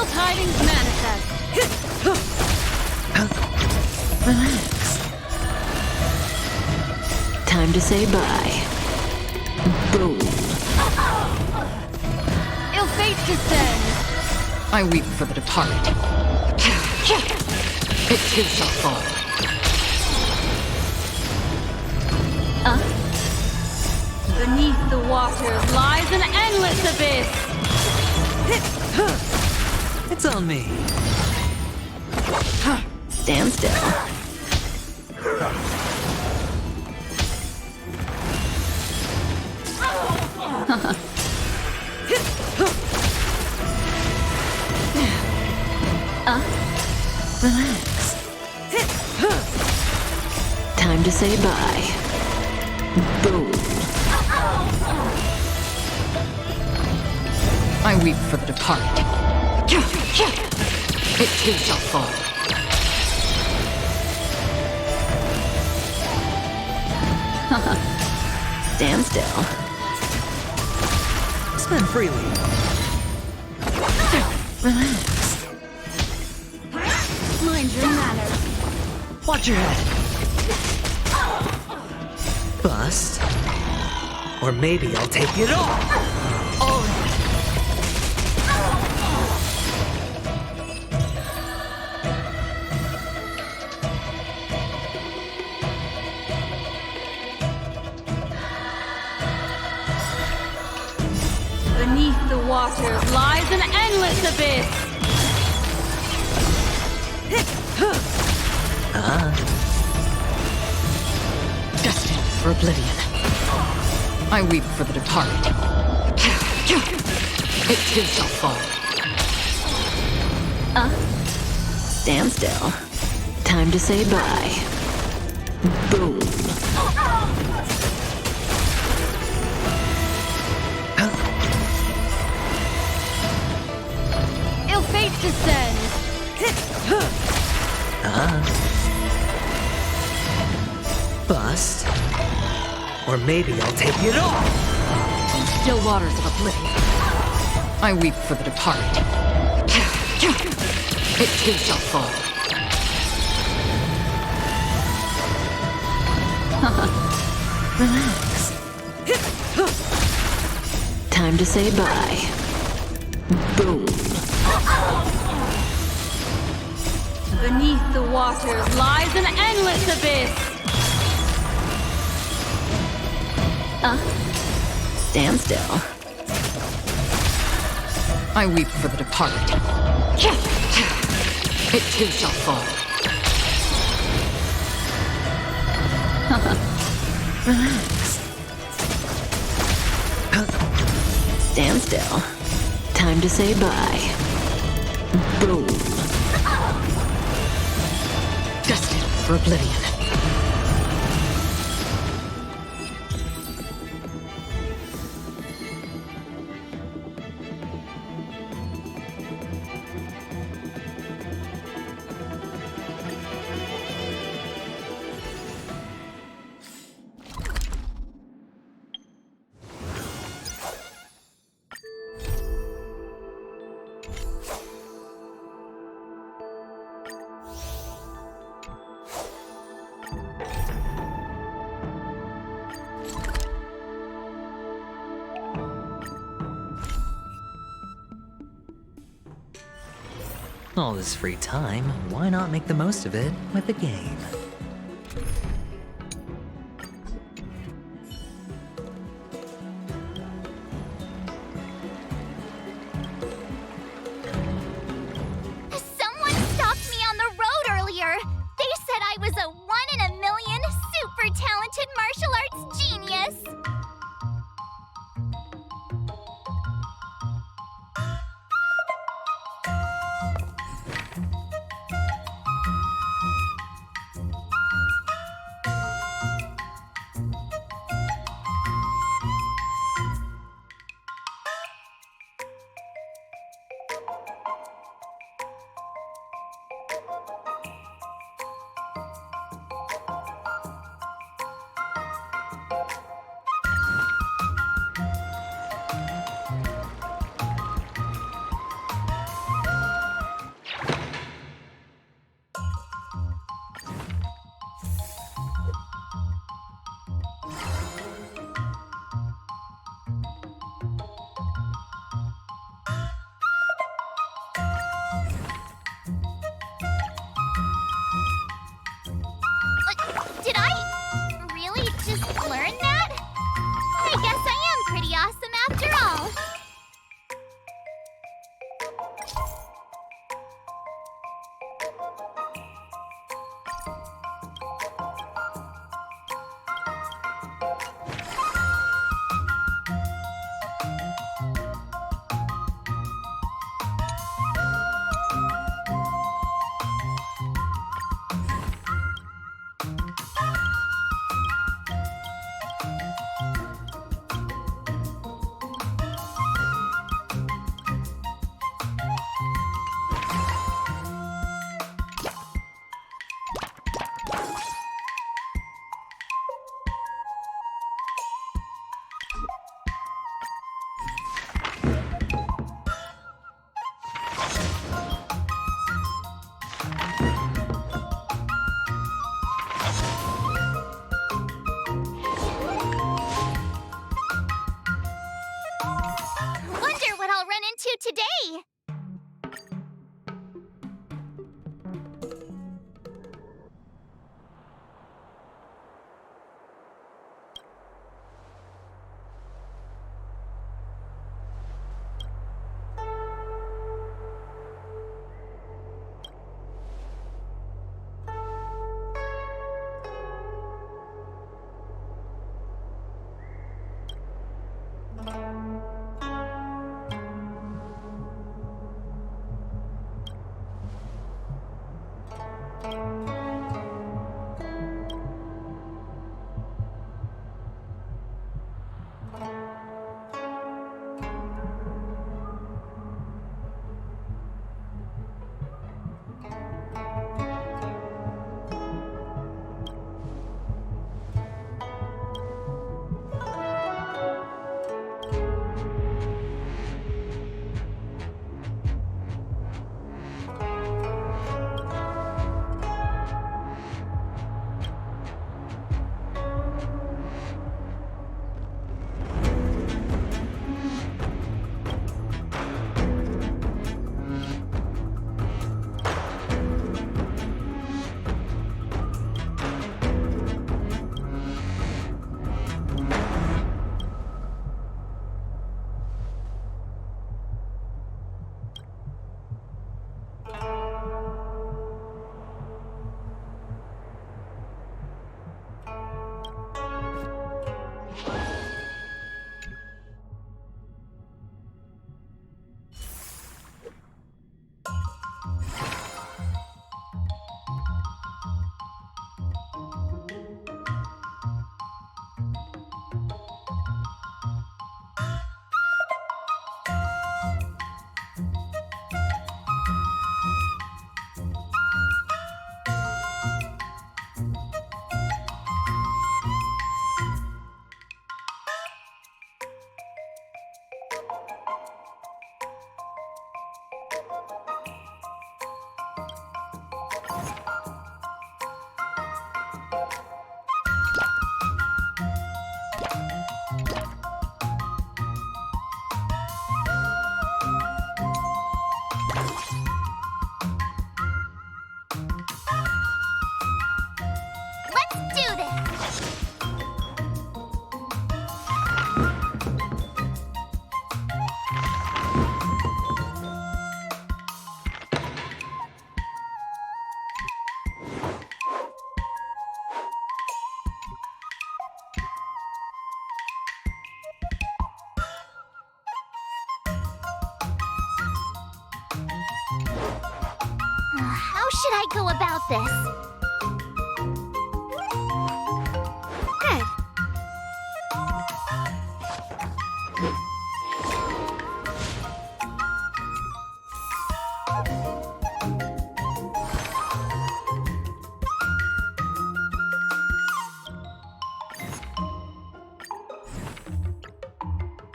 Evil tidings manifest. Relax. Time to say bye. Boom. Ill fate descends. I weep for the departed. It too shall fall. Beneath the waters lies an endless abyss. It's on me. Stand still. Relax. Time to say bye. Boom. I weep for the departed. It too shall fall. Stand still. Spend freely. Relax. Mind your manners. Watch your head. Bust. Or maybe I'll take it all. Beneath the waters lies an endless abyss. Destined for oblivion. I weep for the departed. It too shall fall. Stand still. Time to say bye. Boom. Ill fate descends. Bust. Or maybe I'll take it all. Still waters of oblivion. I weep for the departed. It too shall fall. Relax. Time to say bye. Boom. Beneath the waters lies an endless abyss. Stand still. I weep for the departed. It too shall fall. Relax. Stand still. Time to say bye. Boom. Destined for oblivion. All this free time, why not make the most of it with a game? Someone stopped me on the road earlier. They said I was a 1 in a million super talented martial arts genius. you today? Let's do this! How should I go about this? Good.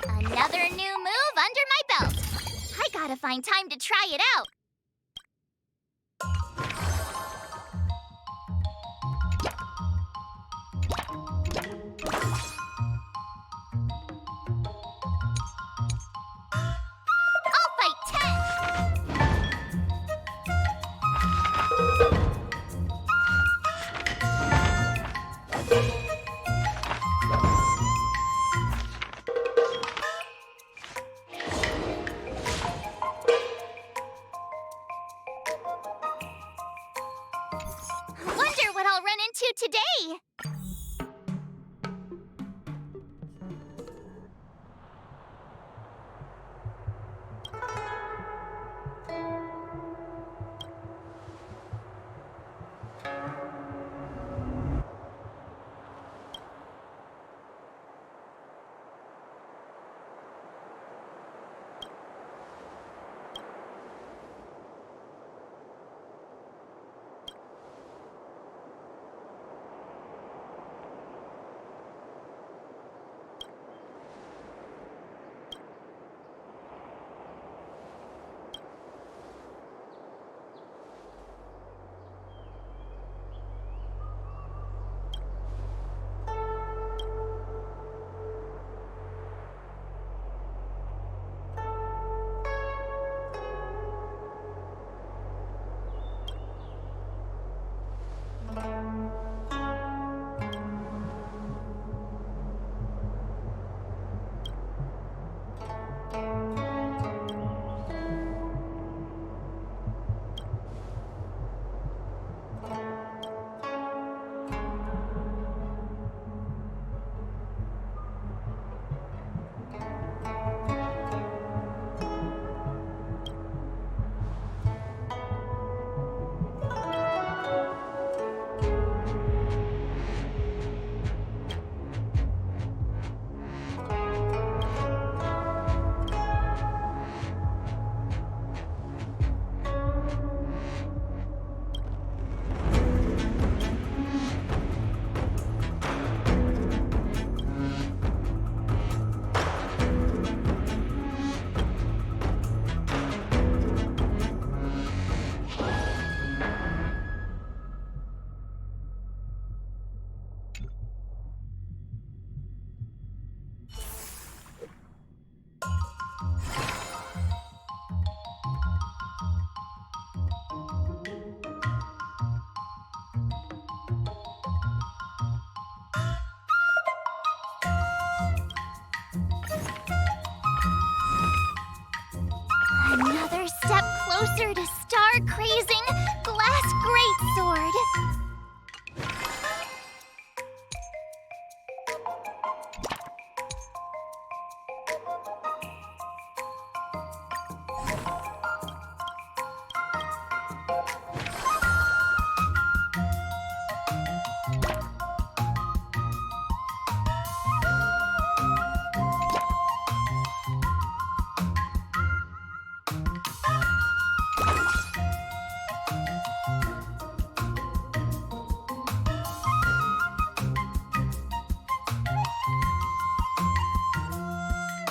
Another new move under my belt. I gotta find time to try it out. I'll fight 10. Another step closer to star-crazing glass greatsword.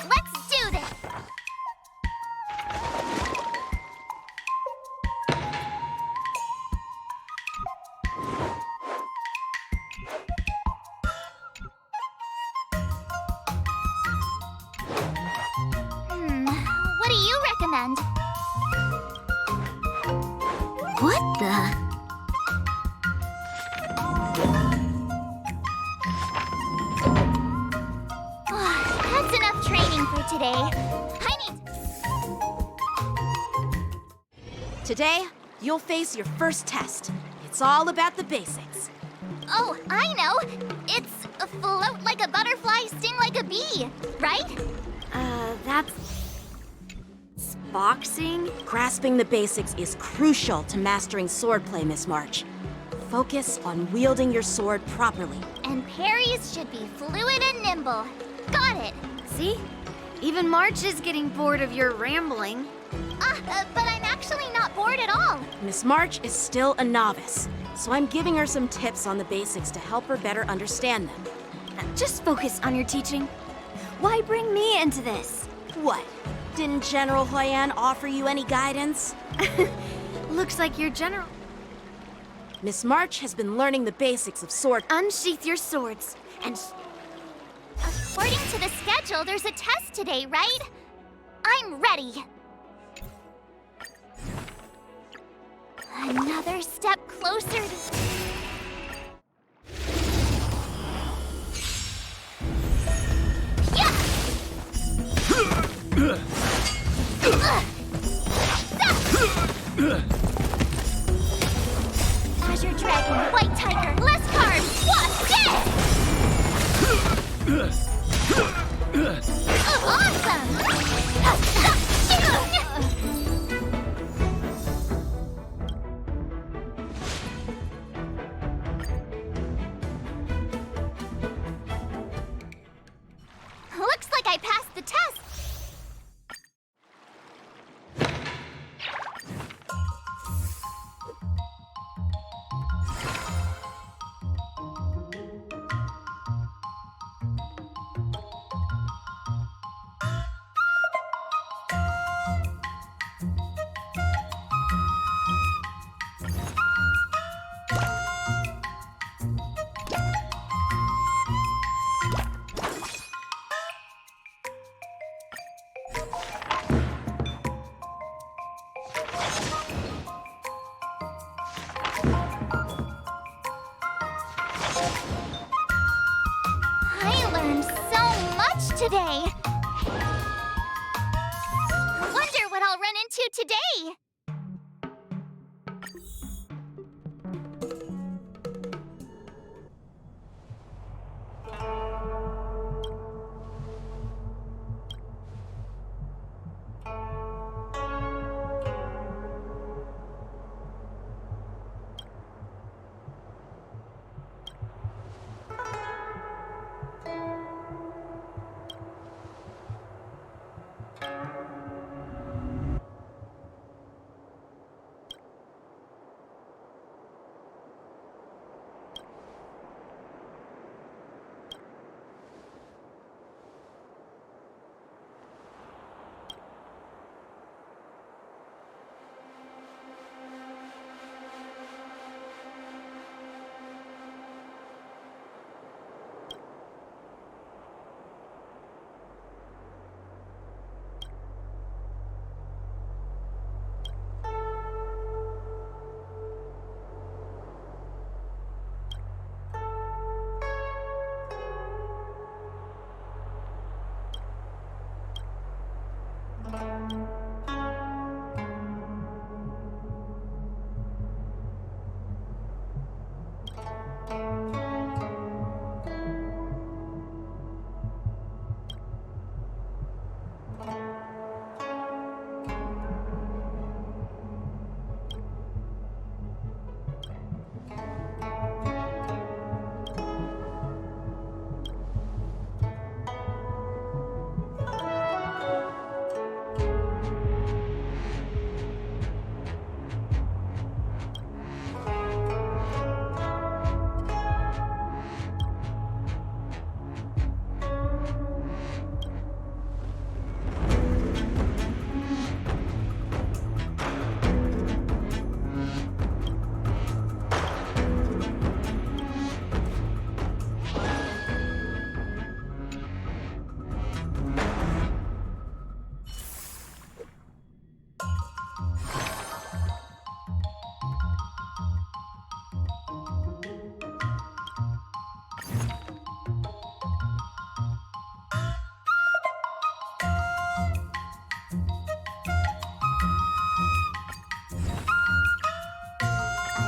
Let's do this! What do you recommend? What the? That's enough training for today. I need... Today, you'll face your first test. It's all about the basics. Oh, I know! It's float like a butterfly, sting like a bee, right? That's boxing? Grasping the basics is crucial to mastering swordplay, Miss March. Focus on wielding your sword properly. And parries should be fluid and nimble. Got it! See? Even March is getting bored of your rambling. But I'm actually not bored at all. Miss March is still a novice, so I'm giving her some tips on the basics to help her better understand them. Just focus on your teaching. Why bring me into this? What? Didn't General Huyan offer you any guidance? Looks like your general. Miss March has been learning the basics of sword. Unsheath your swords and According to the schedule, there's a test today, right? I'm ready. Another step closer to... Yeah! Azure Dragon, White Tiger, less carbs, what's Looks like I passed the test. I learned so much today. see!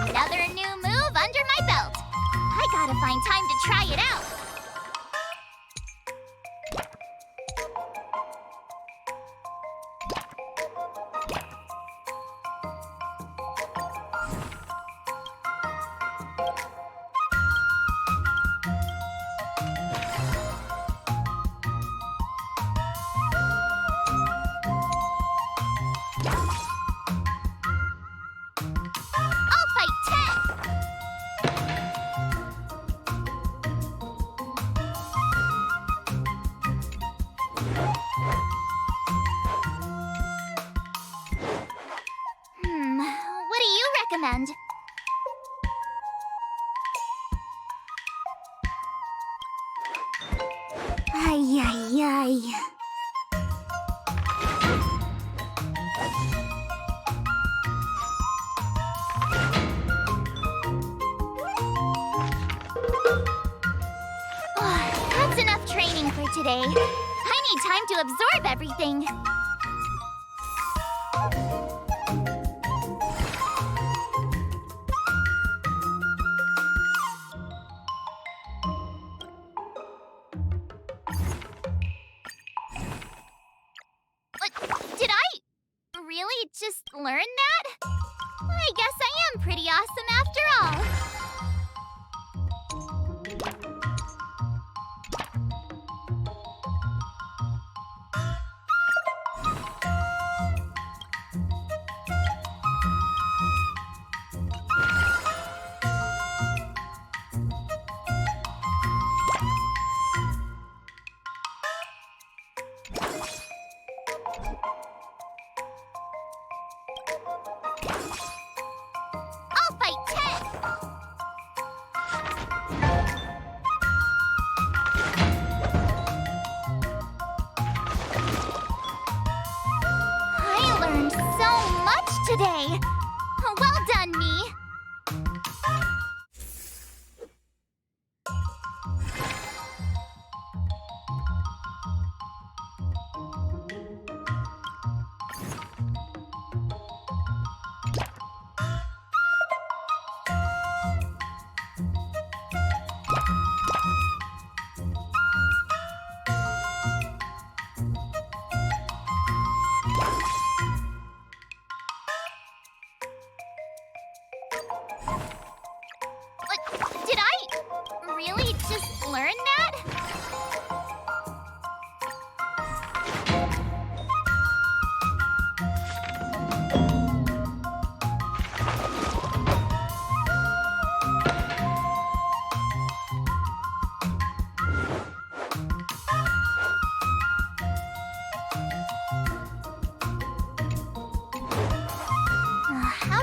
Another new move under my belt. I gotta find time to try it out. I'll fight 10. What do you recommend? Ay, ay, ay. That's enough training for today. I need time to absorb everything. Did I really just learn that? I guess I am pretty awesome after all. I'll fight 10. I learned so much today. Well done, me.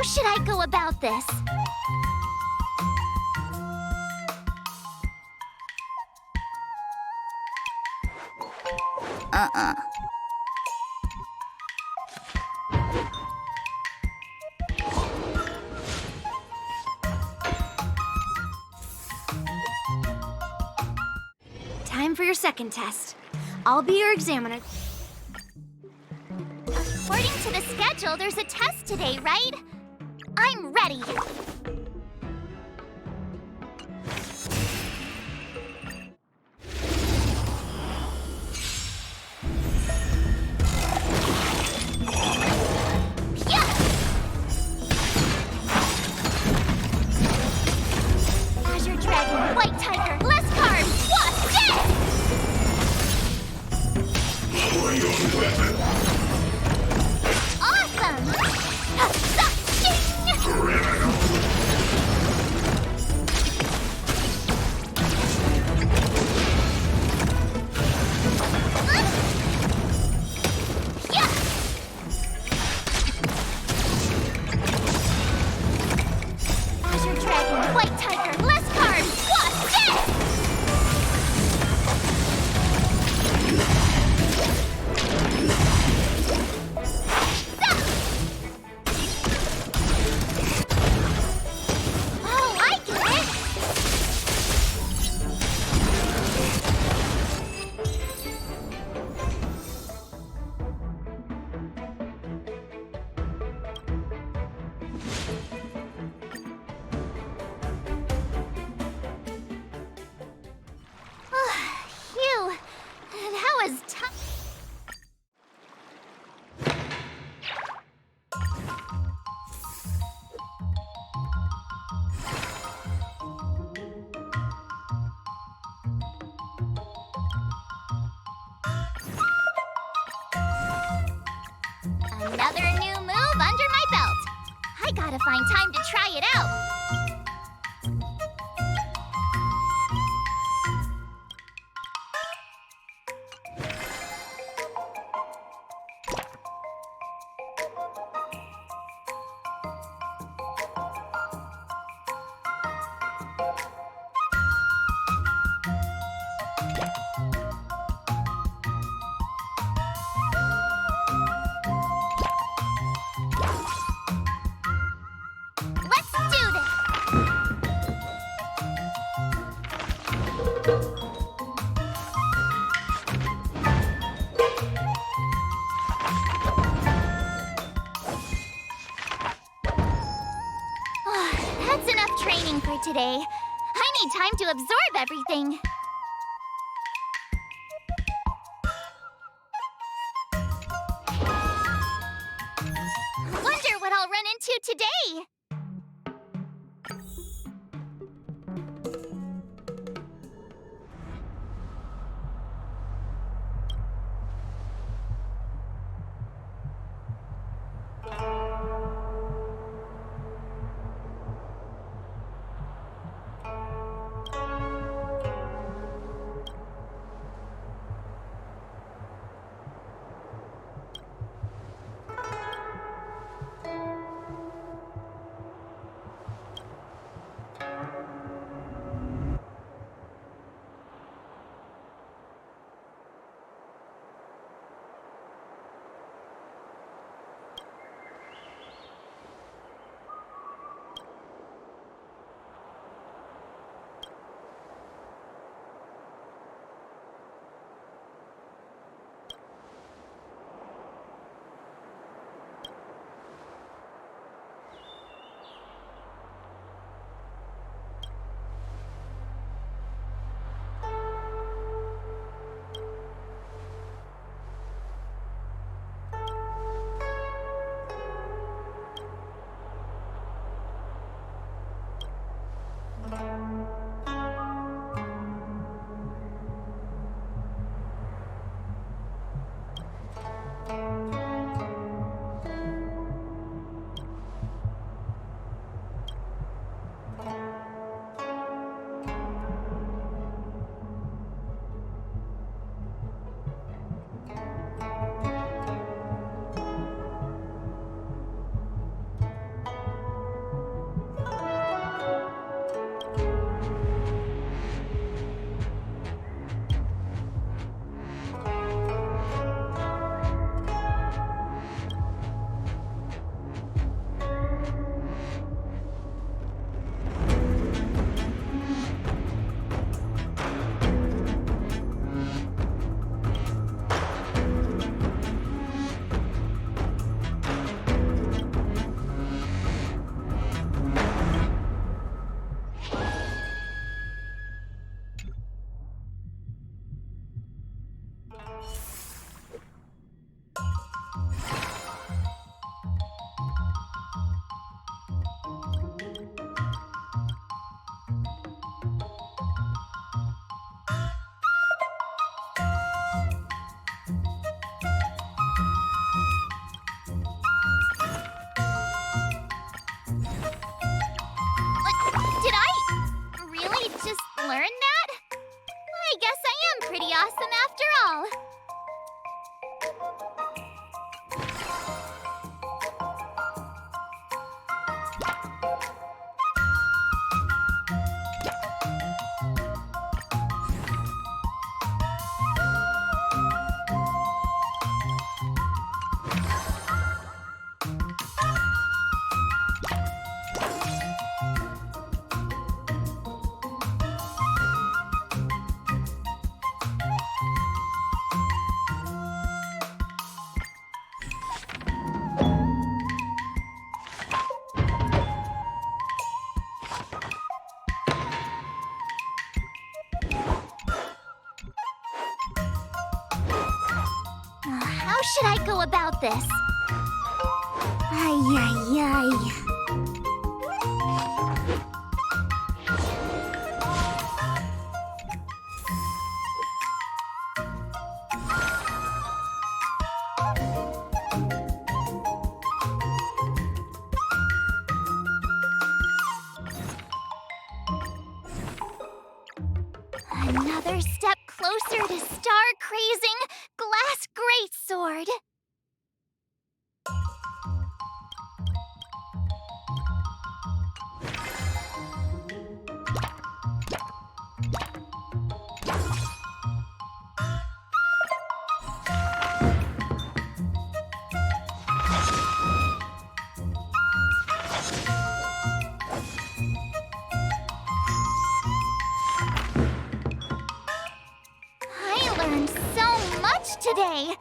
should I go about this? Time for your second test. I'll be your examiner. According to the schedule, there's a test today, right? I'm ready. Yeah! Azure Dragon, White Tiger, less carbs, what's this? Awesome! Yeah! Azure Dragon, White Tiger, less carbs, what's this? Oh, I get it! Phew, that was tough. Another new move under my belt. I gotta find time to try it out. Let's do this! That's enough training for today. I need time to absorb everything. Wonder what I'll run into today. Did I really just learn that? I guess I am pretty awesome after all. How should I go about this? Ay, ay, ay. Another step closer to star-crazing glass greatsword. I learned so much today.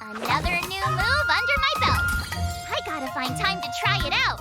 Another new move under my belt. I gotta find time to try it out.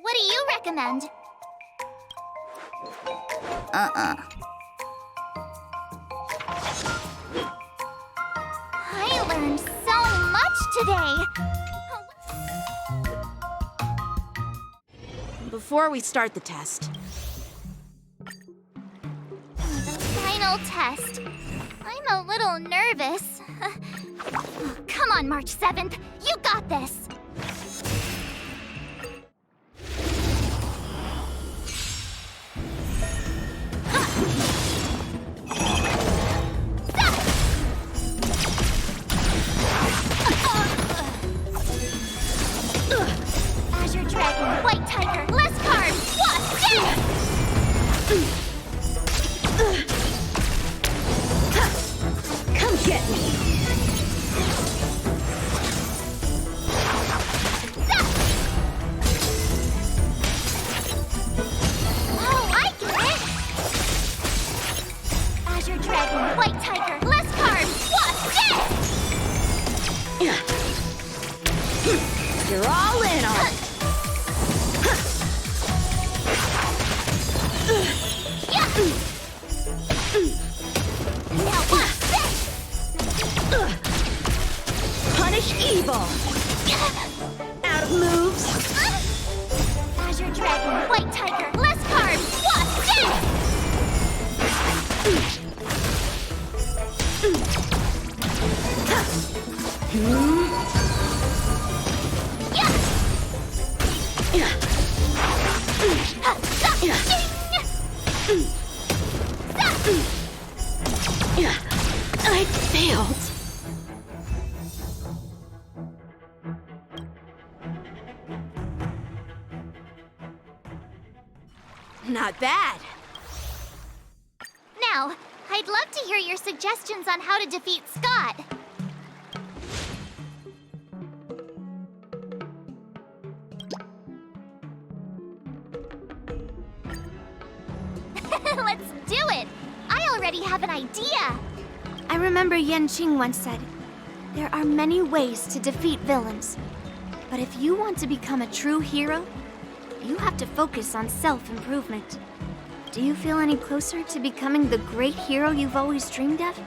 What do you recommend? I learned so much today. Before we start the test, The final test. I'm a little nervous. Come on, March 7th. You got this. Azure Dragon, White Tiger, less cards, what? come get me! Not bad. Now, I'd love to hear your suggestions on how to defeat Scott. Let's do it! I already have an idea! I remember Yanqing once said, there are many ways to defeat villains. But if you want to become a true hero, you have to focus on self-improvement. Do you feel any closer to becoming the great hero you've always dreamed of?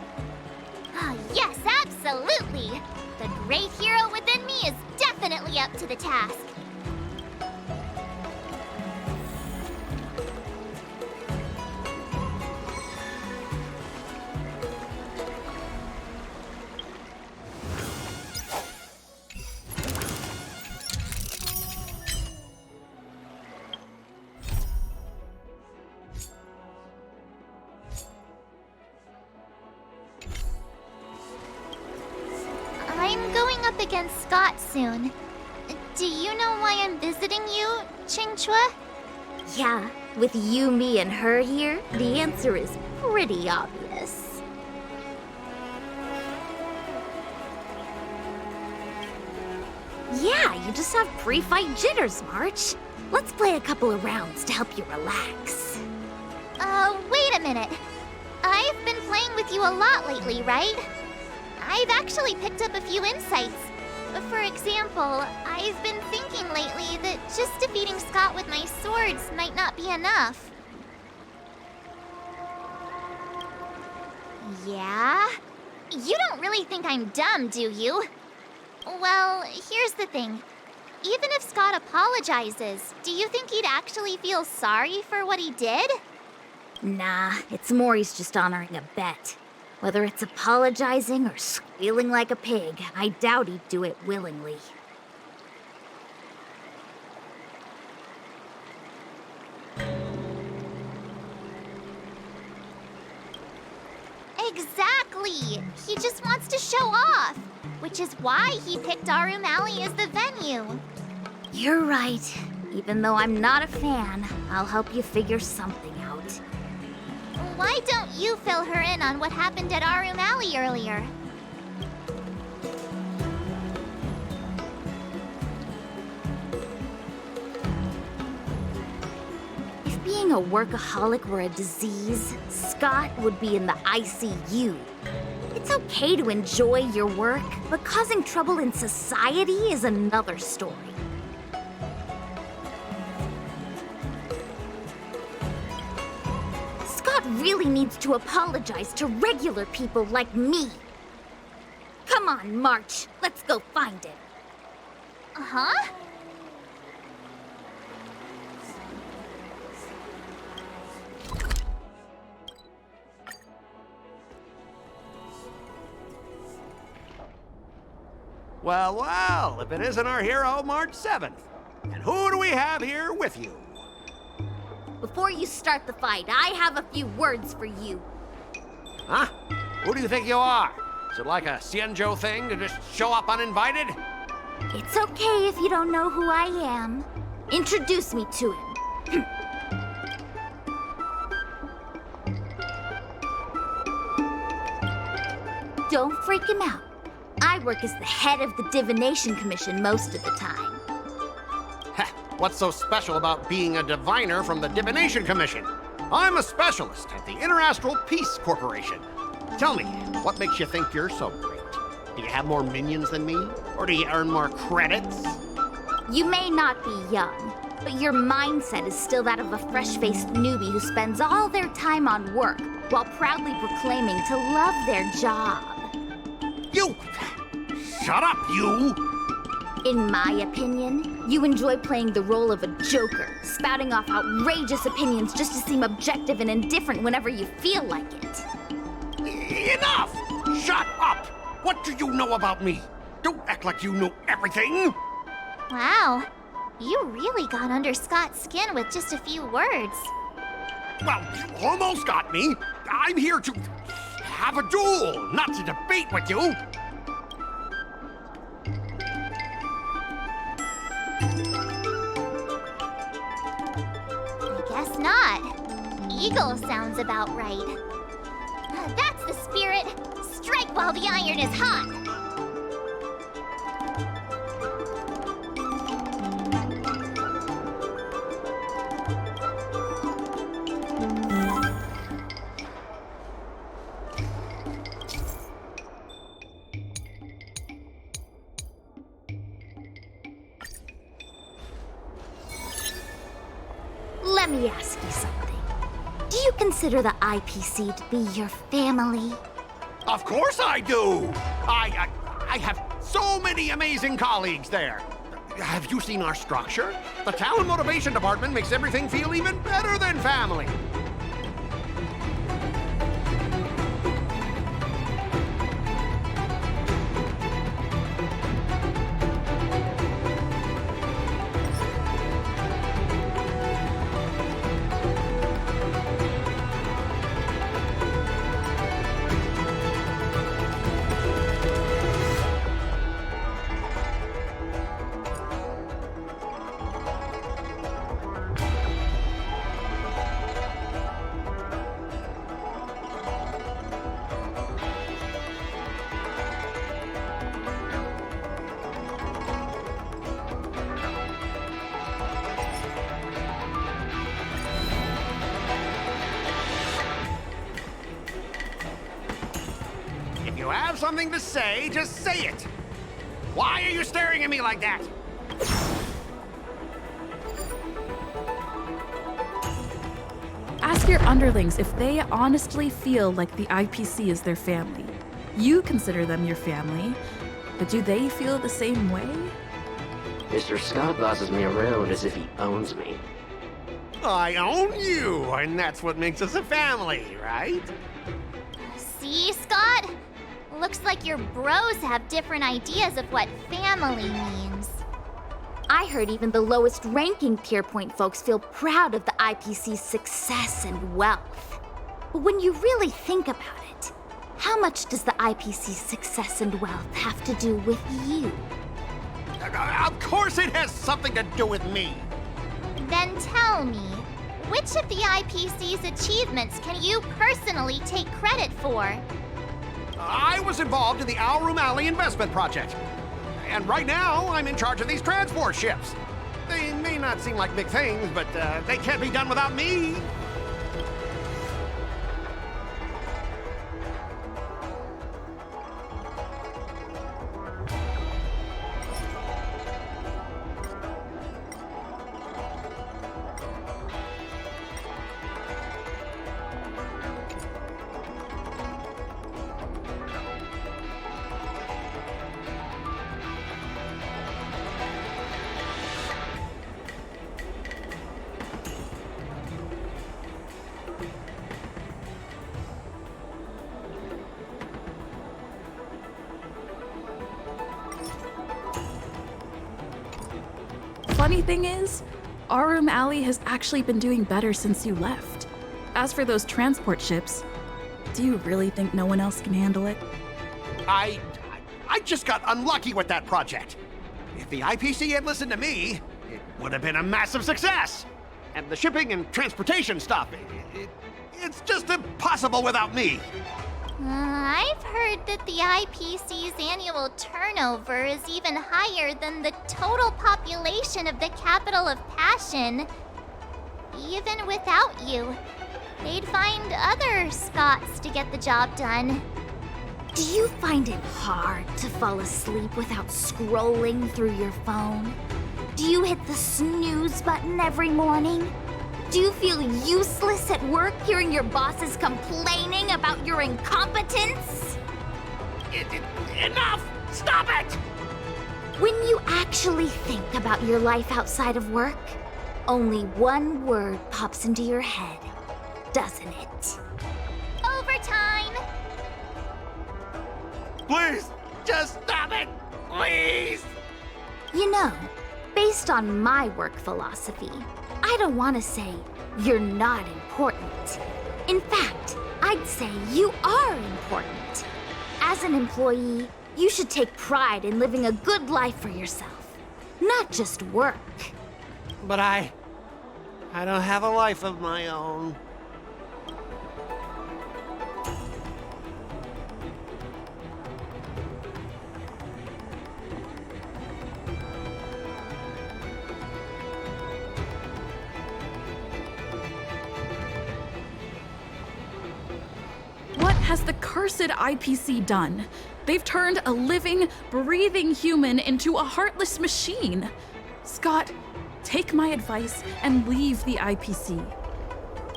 Oh, yes, absolutely! The great hero within me is definitely up to the task. I'm going up against Scott soon. Do you know why I'm visiting you, Qingchua? Yeah, with you, me, and her here, the answer is pretty obvious. Yeah, you just have pre-fight jitters, March. Let's play a couple of rounds to help you relax. Wait a minute. I've been playing with you a lot lately, right? I've actually picked up a few insights. For example, I've been thinking lately that just defeating Scott with my swords might not be enough. Yeah? You don't really think I'm dumb, do you? Well, here's the thing. Even if Scott apologizes, do you think he'd actually feel sorry for what he did? Nah, it's more he's just honoring a bet. Whether it's apologizing or squealing like a pig, I doubt he'd do it willingly. Exactly! He just wants to show off, which is why he picked Arum Alley as the venue. You're right. Even though I'm not a fan, I'll help you figure something out. Why don't you fill her in on what happened at Arum Alley earlier? If being a workaholic were a disease, Scott would be in the ICU. It's okay to enjoy your work, but causing trouble in society is another story. Scott really needs to apologize to regular people like me. Come on, March. Let's go find it. Huh? Well, well, if it isn't our hero, March 7th. And who do we have here with you? Before you start the fight, I have a few words for you. Huh? Who do you think you are? Is it like a Xianzhou thing to just show up uninvited? It's okay if you don't know who I am. Introduce me to him. Don't freak him out. I work as the head of the Divination Commission most of the time. Heh, what's so special about being a diviner from the Divination Commission? I'm a specialist at the Interastral Peace Corporation. Tell me, what makes you think you're so great? Do you have more minions than me? Or do you earn more credits? You may not be young, but your mindset is still that of a fresh-faced newbie who spends all their time on work while proudly proclaiming to love their job. You! Shut up, you! In my opinion, you enjoy playing the role of a joker, spouting off outrageous opinions just to seem objective and indifferent whenever you feel like it. Enough! Shut up! What do you know about me? Don't act like you know everything! Wow, you really got under Scott's skin with just a few words. Well, you almost got me. I'm here to have a duel, not to debate with you. I guess guess not. Eagle sounds about right. That's the spirit. Strike while the iron is hot. Let me ask you something. Do you consider the IPC to be your family? Of course I do! I have so many amazing colleagues there. Have you seen our structure? The Talent Motivation Department makes everything feel even better than family. If you have something to say, just say it. Why are you staring at me like that? Ask your underlings if they honestly feel like the IPC is their family. You consider them your family, but do they feel the same way? Mr. Scott bosses me around as if he owns me. I own you, and that's what makes us a family, right? See, Scott? Looks like your bros have different ideas of what family means. I heard even the lowest ranking Peer Point folks feel proud of the IPC's success and wealth. But when you really think about it, how much does the IPC's success and wealth have to do with you? Of course it has something to do with me. Then tell me, which of the IPC's achievements can you personally take credit for? I was involved in the Alroom Alley investment project. And right now, I'm in charge of these transport ships. They may not seem like big things, but they can't be done without me. Funny thing is, Arum Alley has actually been doing better since you left. As for those transport ships, do you really think no one else can handle it? I just got unlucky with that project. If the IPC had listened to me, it would have been a massive success. And the shipping and transportation stuff, it's just impossible without me. I've heard that the IPC's annual turnover is even higher than the total population of the capital of Passion. Even without you, they'd find other Scots to get the job done. Do you find it hard to fall asleep without scrolling through your phone? Do you hit the snooze button every morning? Do you feel useless at work hearing your bosses complaining about your incompetence? Enough! Stop it! When you actually think about your life outside of work, only one word pops into your head, doesn't it? Overtime! Please, just stop it! Please! You know, based on my work philosophy, I don't want to say you're not important. In fact, I'd say you are important. As an employee, you should take pride in living a good life for yourself, not just work. But I I don't have a life of my own. What has the cursed IPC done? They've turned a living, breathing human into a heartless machine. Scott, take my advice and leave the IPC.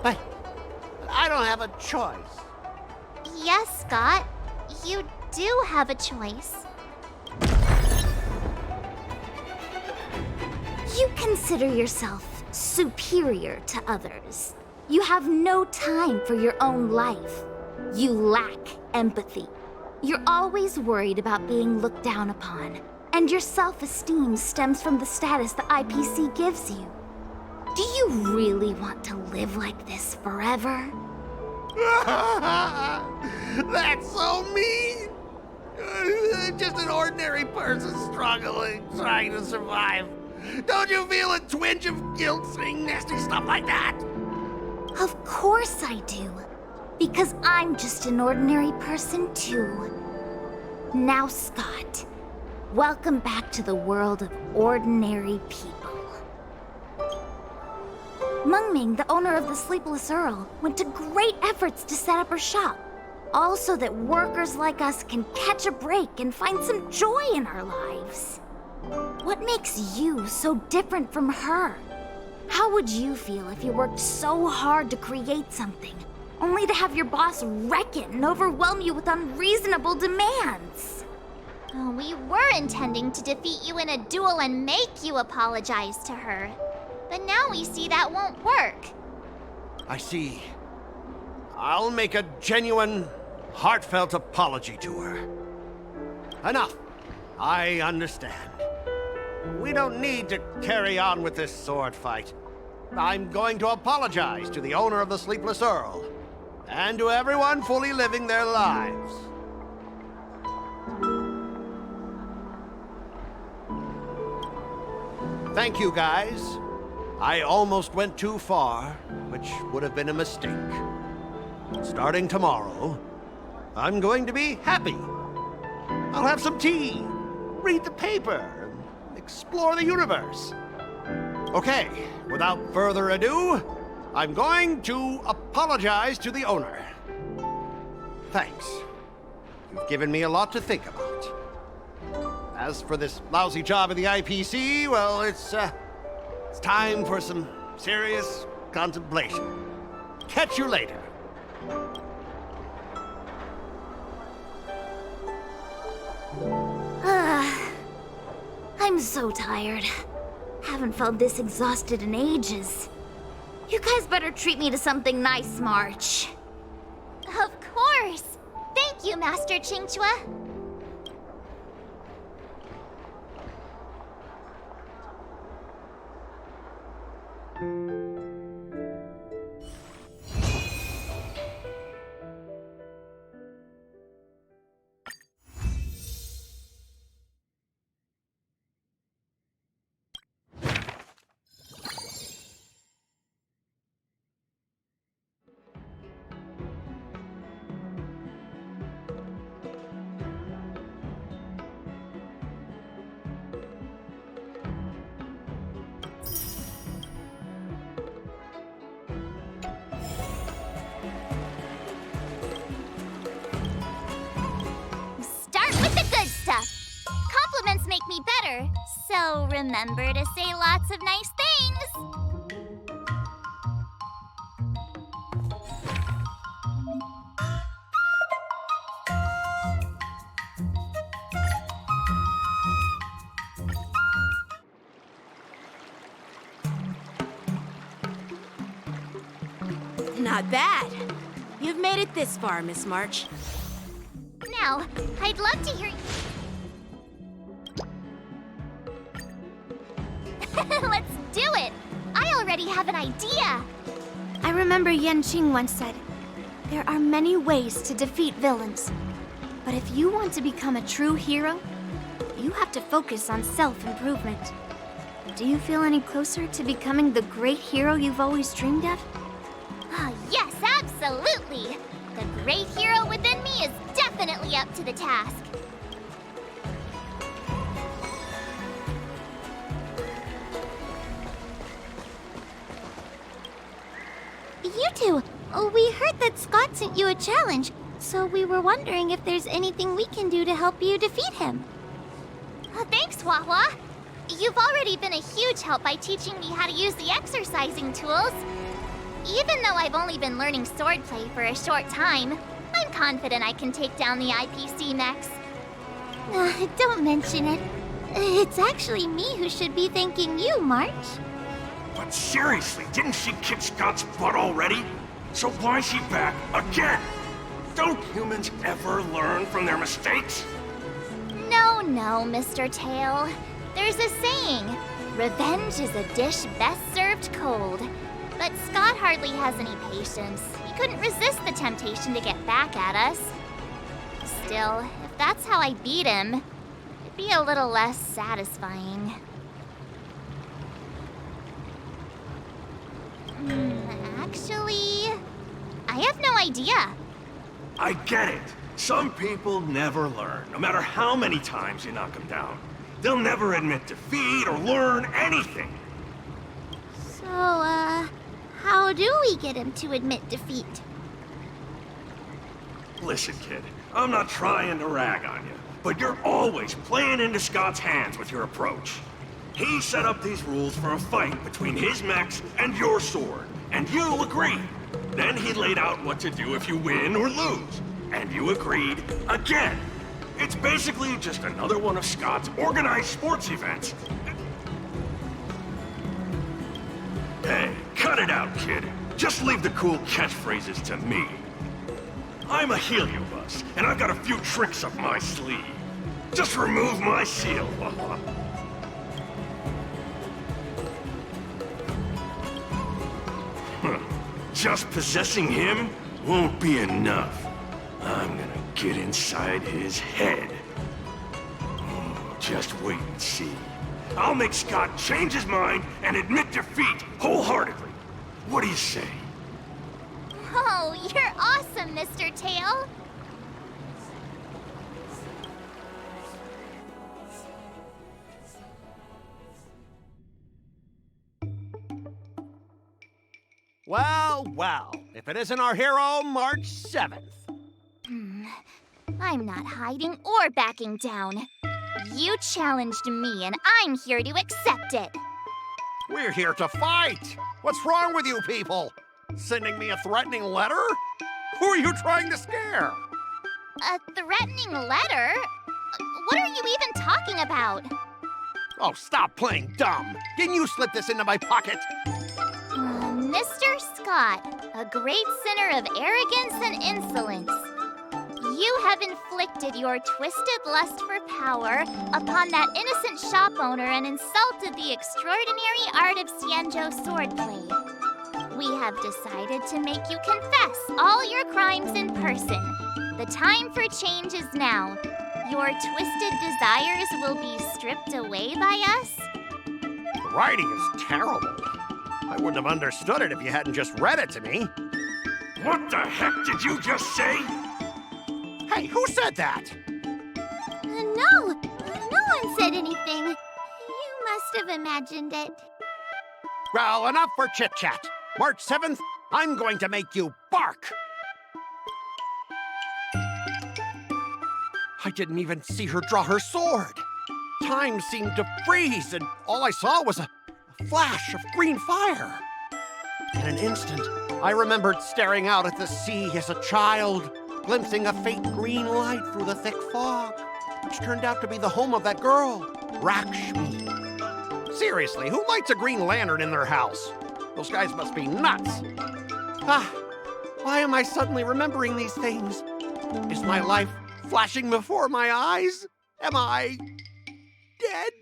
But I don't have a choice. Yes, Scott. You do have a choice. You consider yourself superior to others. You have no time for your own life. You lack empathy. You're always worried about being looked down upon, and your self-esteem stems from the status the IPC gives you. Do you really want to live like this forever? That's so mean! Just an ordinary person struggling, trying to survive. Don't you feel a twinge of guilt saying nasty stuff like that? Of course I do. Because I'm just an ordinary person too. Now, Scott, welcome back to the world of ordinary people. Mungming, the owner of the Sleepless Earl, went to great efforts to set up her shop. All so that workers like us can catch a break and find some joy in our lives. What makes you so different from her? How would you feel if you worked so hard to create something, only to have your boss wreck it and overwhelm you with unreasonable demands? Oh, we were intending to defeat you in a duel and make you apologize to her. But now we see that won't work. I see. I'll make a genuine, heartfelt apology to her. Enough. I understand. We don't need to carry on with this sword fight. I'm going to apologize to the owner of the Sleepless Earl, and to everyone fully living their lives. Thank you, guys. I almost went too far, which would have been a mistake. Starting tomorrow, I'm going to be happy. I'll have some tea, read the paper, explore the universe. Okay, without further ado, I'm going to apologize to the owner. Thanks. You've given me a lot to think about. As for this lousy job at the IPC, well, it's time for some serious contemplation. Catch you later. I'm so tired. Haven't felt this exhausted in ages. You guys better treat me to something nice, March. Of course! Thank you, Master Chingchua. Compliments make me better, so remember to say lots of nice things. Not bad. You've made it this far, Miss March. Now, I'd love to hear... Let's do it! I already have an idea! I remember Yanqing once said, there are many ways to defeat villains. But if you want to become a true hero, you have to focus on self-improvement. Do you feel any closer to becoming the great hero you've always dreamed of? Ah, yes, absolutely! The great hero within me is definitely up to the task. You two, we heard that Scott sent you a challenge, so we were wondering if there's anything we can do to help you defeat him. Thanks, Wawa. You've already been a huge help by teaching me how to use the exercising tools. Even though I've only been learning swordplay for a short time, I'm confident I can take down the IPC mechs. Don't mention it. It's actually me who should be thanking you, March. But seriously, didn't she kick Scott's butt already? So why is she back again? Don't humans ever learn from their mistakes? No, Mr. Tail. There's a saying, revenge is a dish best served cold. But Scott hardly has any patience. He couldn't resist the temptation to get back at us. Still, if that's how I beat him, it'd be a little less satisfying. Actually, I have no idea. I get it. Some people never learn, no matter how many times you knock them down. They'll never admit defeat or learn anything. So, how do we get him to admit defeat? Listen, kid, I'm not trying to rag on you, but you're always playing into Scott's hands with your approach. He set up these rules for a fight between his mechs and your sword, and you agreed. Then he laid out what to do if you win or lose, and you agreed again. It's basically just another one of Scott's organized sports events. Hey, cut it out, kid. Just leave the cool catchphrases to me. I'm a heliobus, and I've got a few tricks up my sleeve. Just remove my seal. Just possessing him won't be enough. I'm gonna get inside his head. Oh, just wait and see. I'll make Scott change his mind and admit defeat wholeheartedly. What do you say? Oh, you're awesome, Mr. Tail. Well, if it isn't our hero, March 7th. I'm not hiding or backing down. You challenged me, and I'm here to accept it. We're here to fight. What's wrong with you people? Sending me a threatening letter? Who are you trying to scare? A threatening letter? What are you even talking about? Oh, stop playing dumb. Didn't you slip this into my pocket? Mr. Scott, a great sinner of arrogance and insolence. You have inflicted your twisted lust for power upon that innocent shop owner and insulted the extraordinary art of Xianzhou swordplay. We have decided to make you confess all your crimes in person. The time for change is now. Your twisted desires will be stripped away by us. The writing is terrible. I wouldn't have understood it if you hadn't just read it to me. What the heck did you just say? Hey, who said that? No one said anything. You must have imagined it. Well, enough for chit-chat. March 7th, I'm going to make you bark. I didn't even see her draw her sword. Time seemed to freeze, and all I saw was a flash of green fire. In an instant, I remembered staring out at the sea as a child, glimpsing a faint green light through the thick fog, which turned out to be the home of that girl, Rakshmi. Seriously, who lights a green lantern in their house? Those guys must be nuts. Why am I suddenly remembering these things? Is my life flashing before my eyes? Am I dead?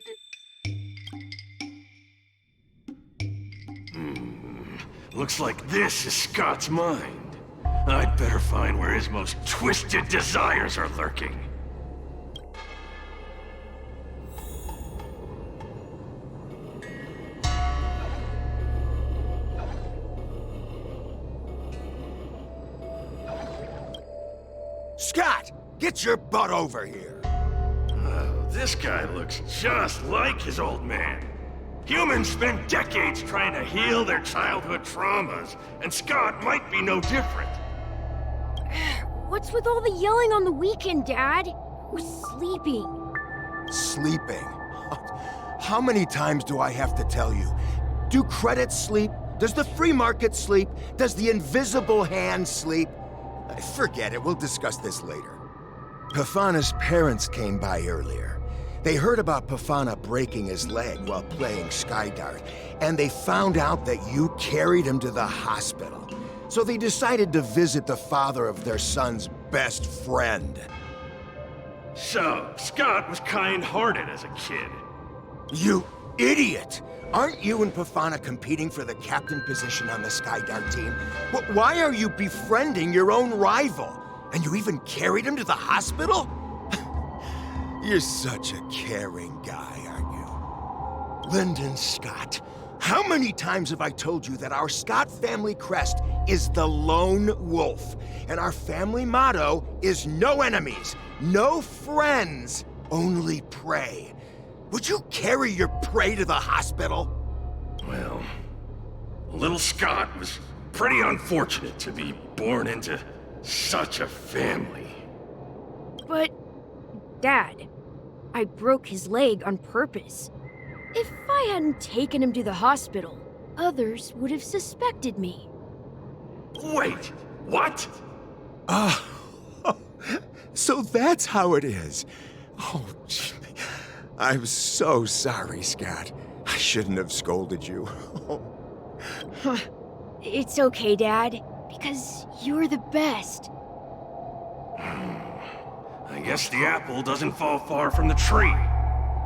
Looks like this is Scott's mind. I'd better find where his most twisted desires are lurking. Get your butt over here! Oh, this guy looks just like his old man. Humans spend decades trying to heal their childhood traumas, and Scott might be no different. What's with all the yelling on the weekend, Dad? We're sleeping. Sleeping? How many times do I have to tell you? Do credits sleep? Does the free market sleep? Does the invisible hand sleep? Forget it, we'll discuss this later. Pafana's parents came by earlier. They heard about Pafana breaking his leg while playing Skydart, and they found out that you carried him to the hospital. So they decided to visit the father of their son's best friend. So, Scott was kind-hearted as a kid. You idiot! Aren't you and Pafana competing for the captain position on the Skydart team? Why are you befriending your own rival? And you even carried him to the hospital? You're such a caring guy, aren't you? Lyndon Scott, how many times have I told you that our Scott family crest is the Lone Wolf, and our family motto is no enemies, no friends, only prey. Would you carry your prey to the hospital? Well, little Scott was pretty unfortunate to be born into such a family. But, Dad, I broke his leg on purpose. If I hadn't taken him to the hospital, others would have suspected me. Wait, what? So that's how it is. Oh, gee. I'm so sorry, Scott. I shouldn't have scolded you. It's okay, Dad, because you're the best. I guess the apple doesn't fall far from the tree.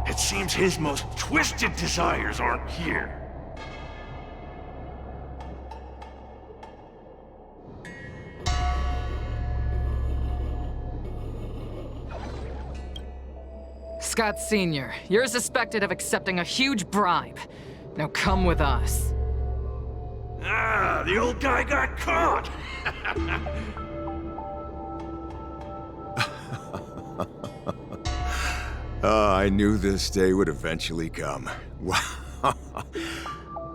It seems his most twisted desires aren't here. Scott Sr., you're suspected of accepting a huge bribe. Now come with us. Ah, the old guy got caught! I knew this day would eventually come. Wow.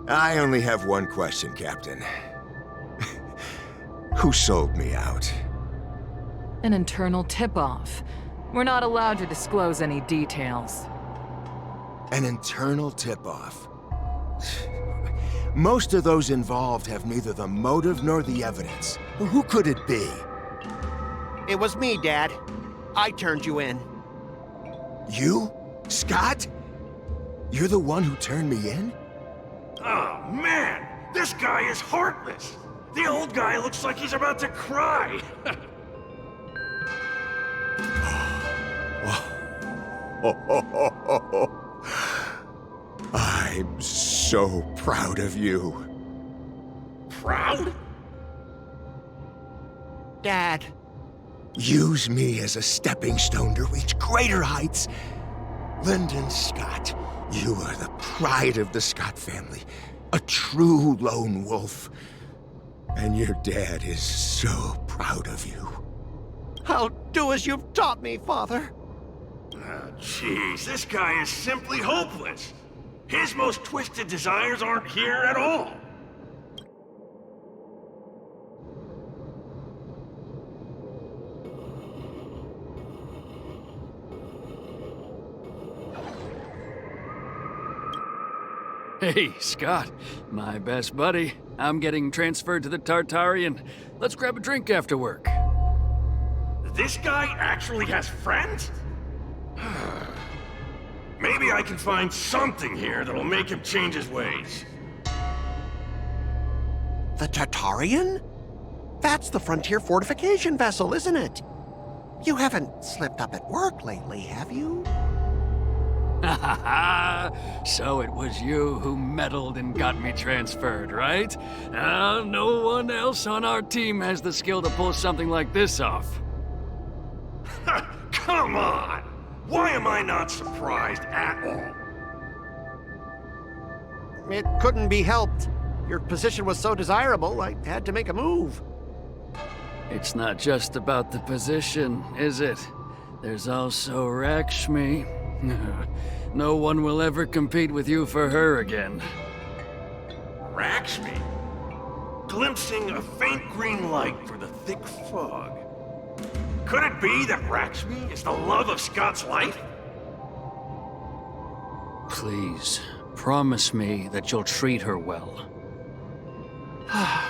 I only have one question, Captain. Who sold me out? An internal tip-off. We're not allowed to disclose any details. An internal tip-off. Most of those involved have neither the motive nor the evidence. Who could it be? It was me, Dad. I turned you in. You? Scott? You're the one who turned me in? Oh, man! This guy is heartless! The old guy looks like he's about to cry! I'm so proud of you. Proud? Dad. Use me as a stepping stone to reach greater heights. Lyndon Scott, you are the pride of the Scott family. A true lone wolf. And your dad is so proud of you. I'll do as you've taught me, Father. Oh, jeez, this guy is simply hopeless. His most twisted desires aren't here at all. Hey, Scott, my best buddy. I'm getting transferred to the Tartarian. Let's grab a drink after work. This guy actually has friends? Maybe I can find something here that'll make him change his ways. The Tartarian? That's the frontier fortification vessel, isn't it? You haven't slipped up at work lately, have you? Ha ha ha! So it was you who meddled and got me transferred, right? No one else on our team has the skill to pull something like this off. Come on! Why am I not surprised at all? It couldn't be helped. Your position was so desirable, I had to make a move. It's not just about the position, is it? There's also Rakshmi. No one will ever compete with you for her again. Rakshmi? Glimpsing a faint green light through the thick fog. Could it be that Rakshmi is the love of Scott's life? Please, promise me that you'll treat her well.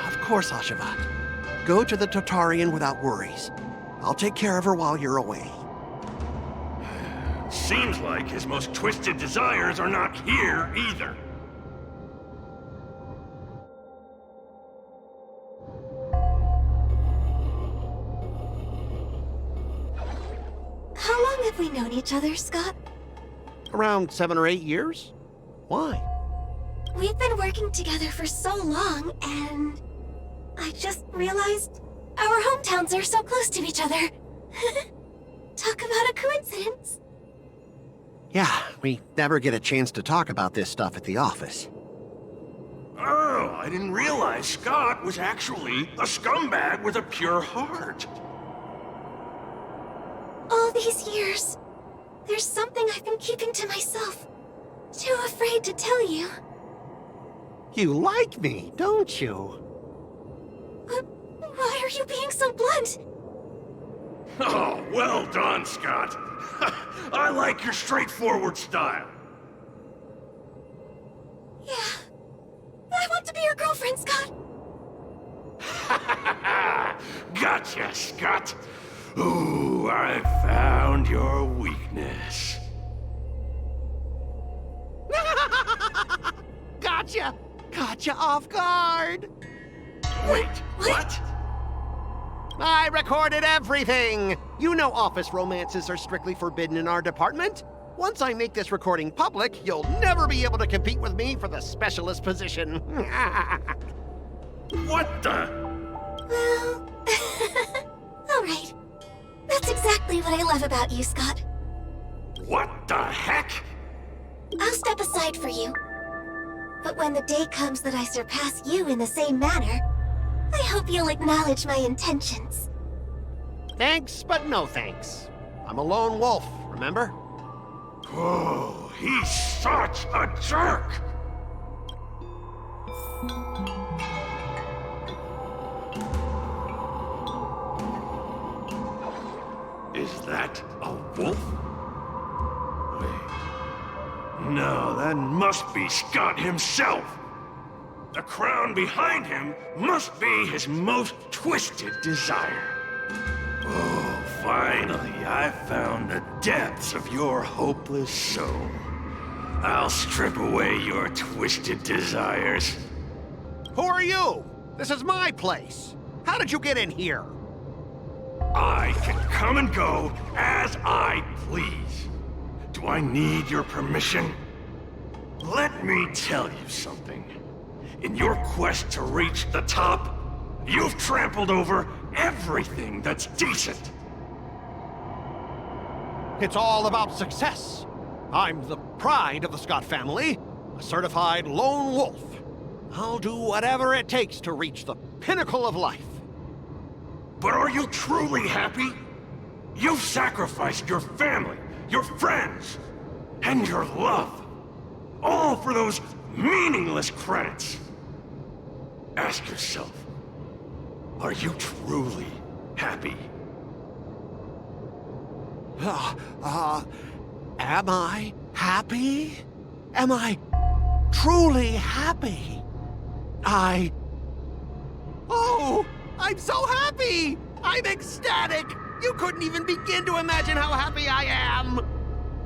Of course, Ashavat. Go to the Tartarian without worries. I'll take care of her while you're away. Seems like his most twisted desires are not here either. How long have we known each other, Scott? Around 7 or 8 years? Why? We've been working together for so long, and I just realized our hometowns are so close to each other. Talk about a coincidence. Yeah, we never get a chance to talk about this stuff at the office. Oh, I didn't realize Scott was actually a scumbag with a pure heart. All these years, there's something I've been keeping to myself. Too afraid to tell you. You like me, don't you? Why are you being so blunt? Oh, well done, Scott. I like your straightforward style. Yeah. I want to be your girlfriend, Scott. Gotcha, Scott. Ooh, I found your weakness. Gotcha! Gotcha off guard! Wait, what? I recorded everything! You know office romances are strictly forbidden in our department. Once I make this recording public, you'll never be able to compete with me for the specialist position. What the? Well... Alright. That's exactly what I love about you, Scott. What the heck? I'll step aside for you. But when the day comes that I surpass you in the same manner, I hope you'll acknowledge my intentions. Thanks, but no thanks. I'm a lone wolf, remember? Oh, he's such a jerk! Is that a wolf? Wait. No, that must be Scott himself. The crown behind him must be his most twisted desire. Oh, finally, I found the depths of your hopeless soul. I'll strip away your twisted desires. Who are you? This is my place. How did you get in here? I can come and go as I please. Do I need your permission? Let me tell you something. In your quest to reach the top, you've trampled over everything that's decent. It's all about success. I'm the pride of the Scott family, a certified lone wolf. I'll do whatever it takes to reach the pinnacle of life. But are you truly happy? You've sacrificed your family, your friends, and your love. All for those meaningless credits. Ask yourself, are you truly happy? Am I happy? Am I truly happy? Oh, I'm so happy! I'm ecstatic! You couldn't even begin to imagine how happy I am!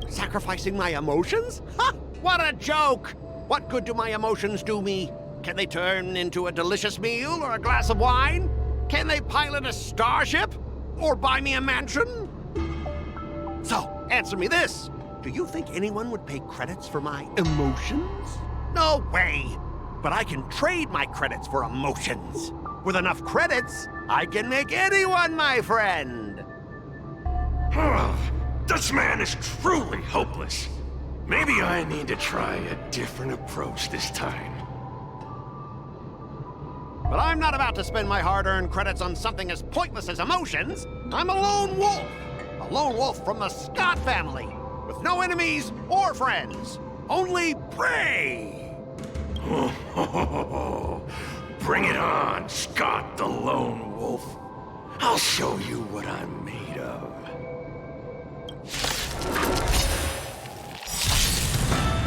Sacrificing my emotions? Ha! What a joke! What good do my emotions do me? Can they turn into a delicious meal or a glass of wine? Can they pilot a starship? Or buy me a mansion? So, answer me this. Do you think anyone would pay credits for my emotions? No way! But I can trade my credits for emotions. With enough credits, I can make anyone my friend. This man is truly hopeless. Maybe I need to try a different approach this time. But I'm not about to spend my hard-earned credits on something as pointless as emotions. I'm a lone wolf. A lone wolf from the Scott family, with no enemies or friends. Only prey! Bring it on, Scott the Lone Wolf. I'll show you what I'm made of.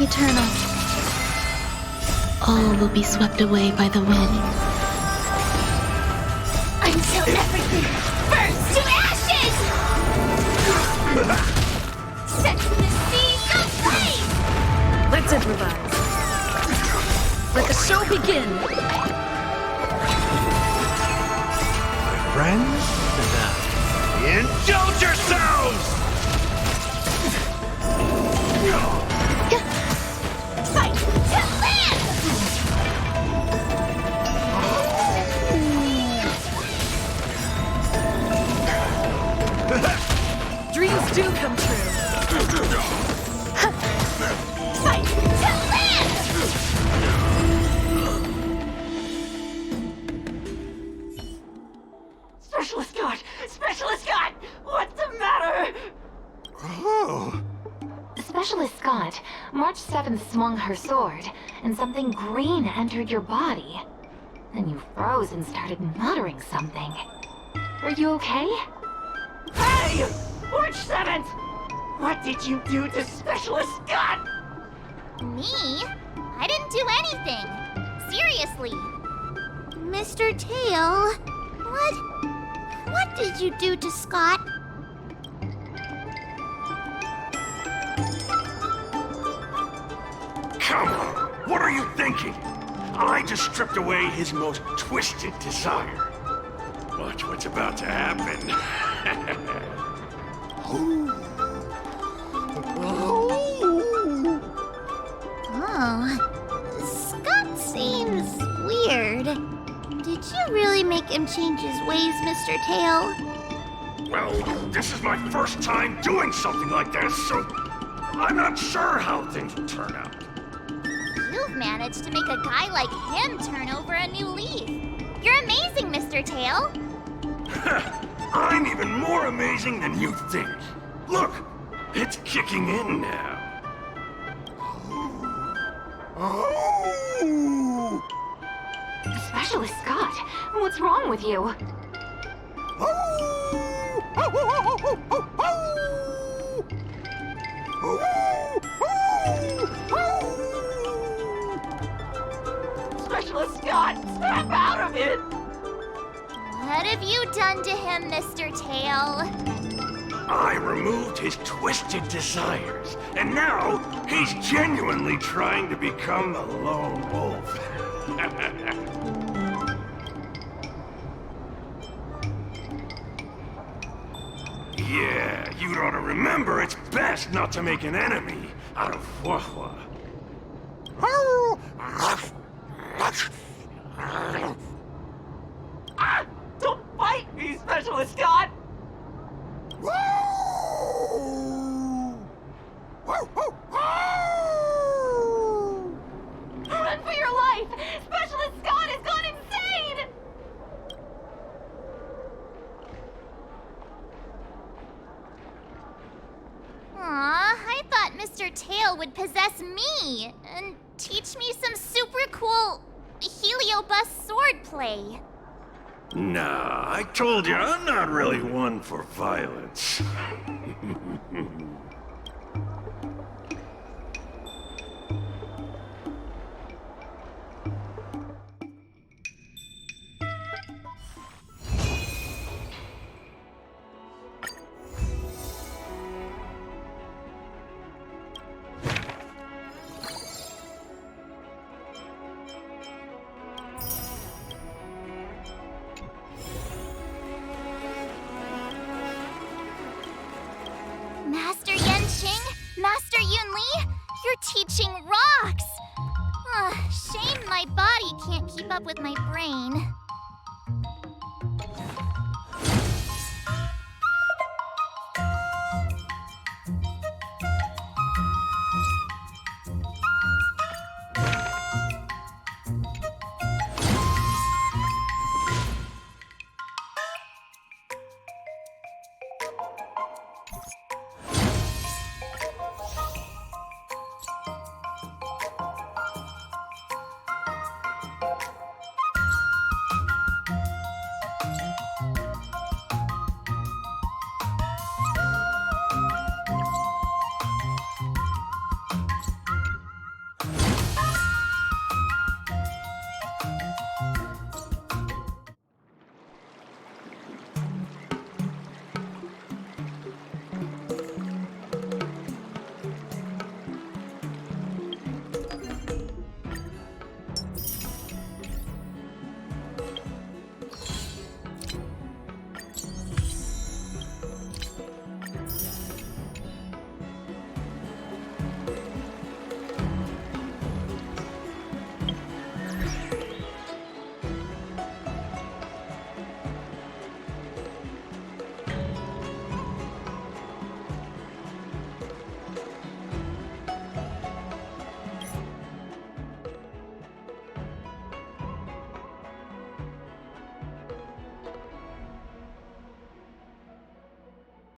Eternal. All will be swept away by the wind. Until everything burns to ashes! Setting the seas aflame! Let's improvise. Let the show begin. Friends? Indulge yourselves! Fight to land! Dreams do come true. Fight to land! Specialist God! Specialist God! What's the matter? Oh. Specialist Scott, March 7th swung her sword, and something green entered your body. Then you froze and started muttering something. Are you okay? Hey! March 7th! What did you do to Specialist Scott? Me? I didn't do anything. Seriously. Mr. Tail, what did you do to Scott? Come on, what are you thinking? I just stripped away his most twisted desire. Watch what's about to happen. Oh, Scott seems weird. Did you really make him change his ways, Mr. Tail? Well, this is my first time doing something like this, so I'm not sure how things will turn out. You've managed to make a guy like him turn over a new leaf. You're amazing, Mr. Tail. I'm even more amazing than you think. Look, it's kicking in now. Specialist Scott, what's wrong with you? Specialist Scott, snap out of it! What have you done to him, Mr. Tail? I removed his twisted desires, and now he's genuinely trying to become the lone wolf. Yeah, you'd ought to remember it's best not to make an enemy out of Wahwa. Don't fight me, Specialist Scott! Run for your life! Specialist Scott has gone insane! Aw, I thought Mr. Tail would possess me and teach me some super cool heliobus swordplay. Nah, I told you I'm not really one for violence. Master Yenqing, Master Yunli, your teaching rocks! Shame my body can't keep up with my brain.